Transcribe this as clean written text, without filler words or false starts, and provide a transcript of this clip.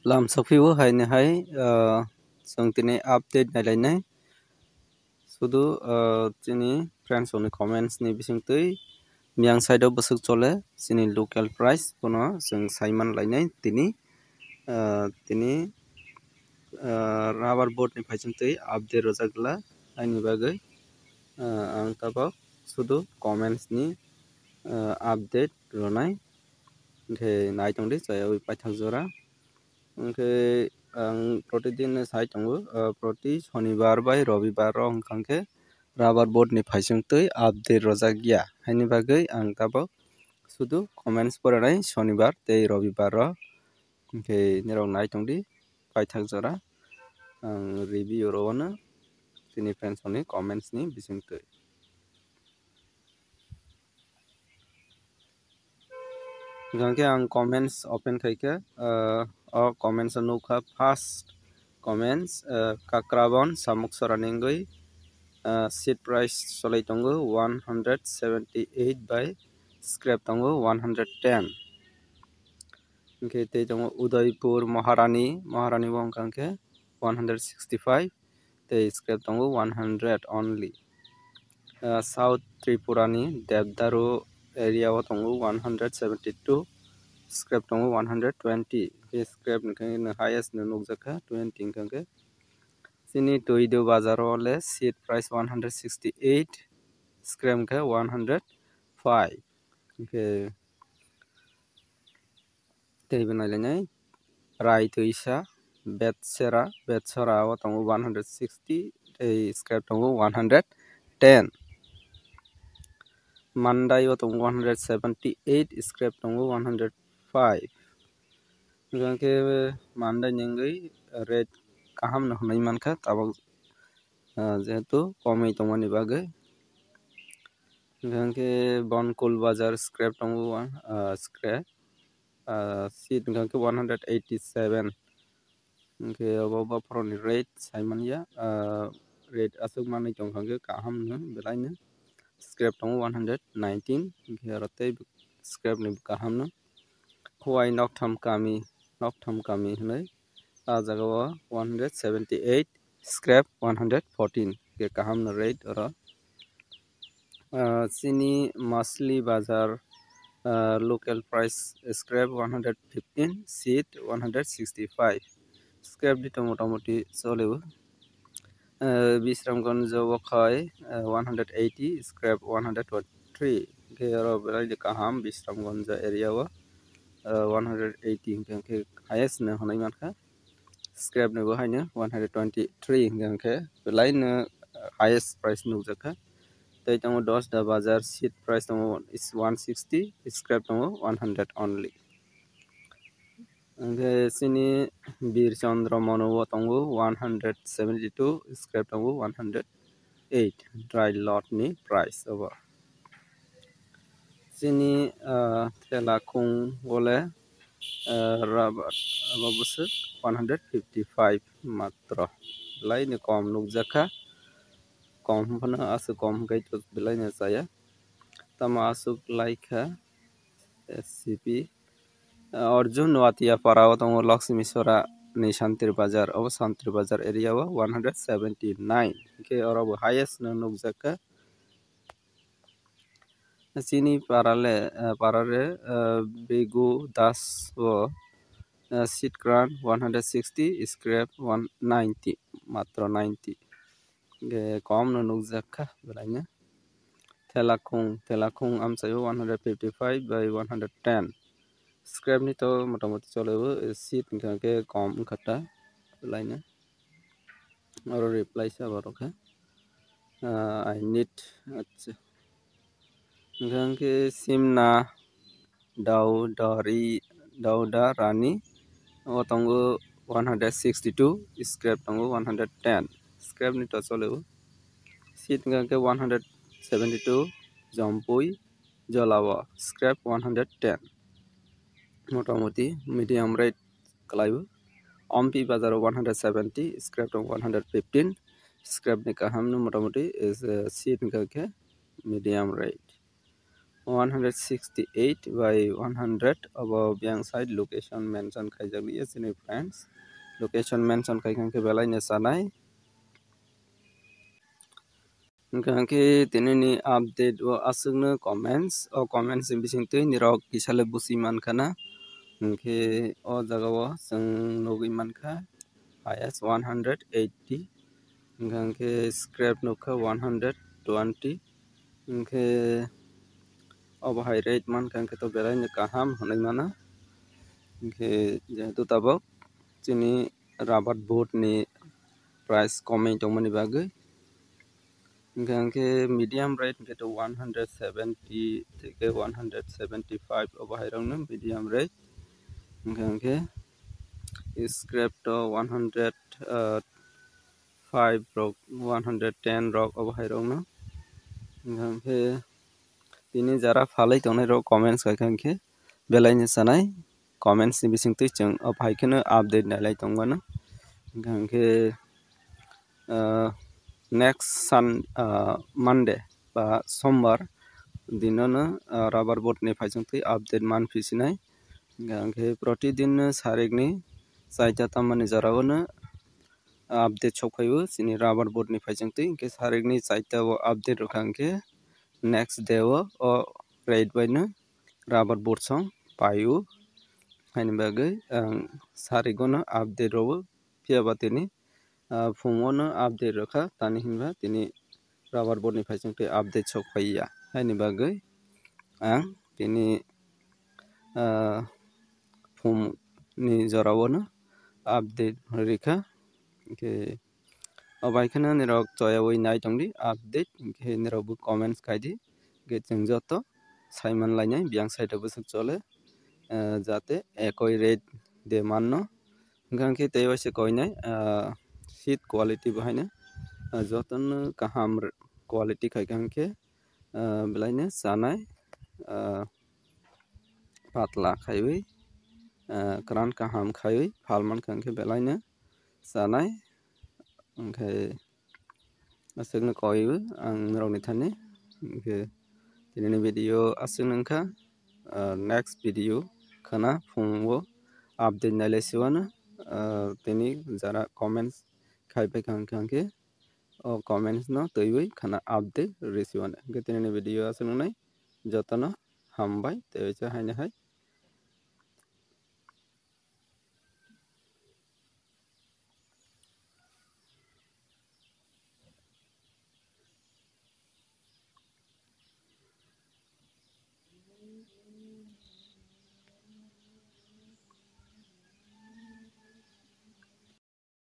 Lam sokfibo haine hai जों दिनै update नायलायनाय सुदु जोंनि फ्रेन्ड्सनि कमेन्ट्सनि बिसिंतै मियां साइडआव बसक चले जोंनि लकेल प्राइस बनो जों साइमान लायनाय दिनै राबार बोर्डनि फाइजोंतै आपडेट रजागला आंनि बागै आं ताबाव सुदु कमेन्ट्सनि आपडेट रनाय ओंखे नायतंदि जायाव पाइथां जरा ओंखे आं प्रतिदिन साइतंबो प्रति शनिबार बाय रविबार ओंखांखे राबार बोर्डनि फाइजोंतै आपडेट रजागिया हायनि बागै आं ताबाव सुदु कमेन्ट्स फरायनाय शनिबार ते रविबार ओंखे नेराव नायतंदि पाइथां जरा आं रिव्यू रवानो जोंनि फ्रेन्ड्सनि कमेन्ट्सनि बिसिंतै गांके आं कमेन्ट्स ओपन खायके कमेन्ट्स नुखा फार्स्ट कमेन्ट्स काक्राबन सामुक सरानिंगै सीट प्राइस चलै तंगो 178 बाय स्क्रैप तंगो 110 ओंखे ते तंगो उदयपुर महारानी बंकांके 165 ते स्क्रैप तंगो 100 only साउथ त्रिपुरानी देवदारू एरिया व तंगो 172 स्क्रैप तंगो 120 के स्क्रैप नखे हाईएस्ट नुकजका 20 इंकांके सिनी टोइदो बाजार वाले सीट प्राइस 168 स्क्रैप के 105 के तेबे नायलायनाय राय तैसा बेतसरा व तंगो 160 ते स्क्रैप तंगो 110 Mandai व तंगो 178 स्क्रैप तंगो 105 गांके मान्दाय नेंगै रेट काहाम नहनाय मानखा ताबाव जेहेतु कमै तंगोनि बागै गांके बनकुल बाजार स्क्रैप तंगो स्क्रैप सीट गांके 187 ओंखे अबावबा फरनि रेट साइमानिया रेट असुक मानै तंगांके काहाम न बेलायनो स्क्रैप तंगो 119 ओंखे रते स्क्रैप नि काहाम न हुआई नकथाम कामी हनै जगह 178 स्क्रैप 114 के काहाम न रेट और सिनी मसली बाजार local price scrap 115 sheet 165 scrap दी मोटामोटी चलेबो बिश्रामगंज वखाय 180 स्क्रैप 123 के और बेलाय काहाम बिश्रामगंज एरिया व 180 के हाईएस्ट न हनाय मानखा स्क्रैप ने बहायनो 123 के बेलाय न हाईएस्ट प्राइस नुकजका तै तंगो 10 दा बाजार सीट प्राइस तंगो 160 स्क्रैप तंगो 100 only ओंखे सिनी बीरचंद्र मनोव तंगो 172 स्क्रैप तंगो 108 ड्राई लॉट नि प्राइस ओवर सिनी थेलाखुं गले रबर बसक 155 मात्र लाइन कम नुकजका कम फना आसु कम गई तो बिलाइन saya तमा आसुक लाइखा एससीपी अर्जुन वातिया पाराव तंगो लक्ष्मीश्वरा नि शांतिर बाजार एरिया व 179 के और हाईएस्ट नुकजका सिनी पारारे बेगु दास व सीट ग्रांड 160 स्क्रैप 190 मात्र 90 के कम नुकजका बेलायनो थेलाखुं आमसायो 155 by 110 स्क्रैप नि तो मोटामोटी चलेबो सीट के कम खटा बेलायनो और रिप्लाई साबारखा आई नीड अच्छा गांके सिमना दाउदा रानी वो तंगो 162 स्क्रैप तंगो 110 स्क्रैप नि तो चलेबो सीट गांके 172 जम्पुई जलावा स्क्रैप 110 मोटामोटी मीडियम रेट कलाइबो अम्पी बाजार 170 स्क्रैप 115 स्क्रैप नि काहाम मोटामोटी seat गांके medium rate 168 by 100 above yang side location mention khaijak ni sini friends location mention khaikangke belai ne sanai kangke tinini update o asungno comments o comments bisingtui nirok kisale busi mankana kangke o jaga o sung nogui mankha highest 180 kangke scrap nokha 120 kangke obohai rate man kangke to belai ne kaham honai mana kangke jehetu tabok chini rubber boat ni price komai tongmani bagui kangke medium rate ke to 170 থেকে 175 obohai rong no medium rate kangke scrap to 105 rok 110 rok obohai rong no kangke tini jara phalai tongnai rok comments kangke belai ni sanai comments ni bisingtui chung o phaikeno update nalai tongmano kangke next Monday ba sombar dinono rubber boat ni phaisingtui update manphisinai kangke protidin sarikni saita tamani jaraono update sokphaibo chini rubber boat ni phaisingtui hingke sarikni saita o update rokangke next day o rate bai no rubber boat song paio haini bagui sarigono update robo phiaba tini phungono update rokha tani hinba tini rubber boat ni phaisingtui update sokphaiya haini bagui ang tini phum ni joraono update rikha hingke obaikeno nirok choyawui nai tongdi update hingke nirokbo comments khaidi hingke chung joto saimanlainai beyang side o bwswk chole jate ekoi rate de manno hingke tei waisa koinai seat quality bo haino jotono kaham quality khaika hingke belai no chanai patla khaiui kwran kaham khaiui phalmankha hingke belai no chanai hingke aswkno koibo ang norokni thani hingke tinini video aswk wngkha next video khana phungo update nailai siwano tini jara comments khaipaikha hingke o comments no twiwi khana update risiwano hingke tinini video aswk wngnai jotono hambai tei waisa haino hai।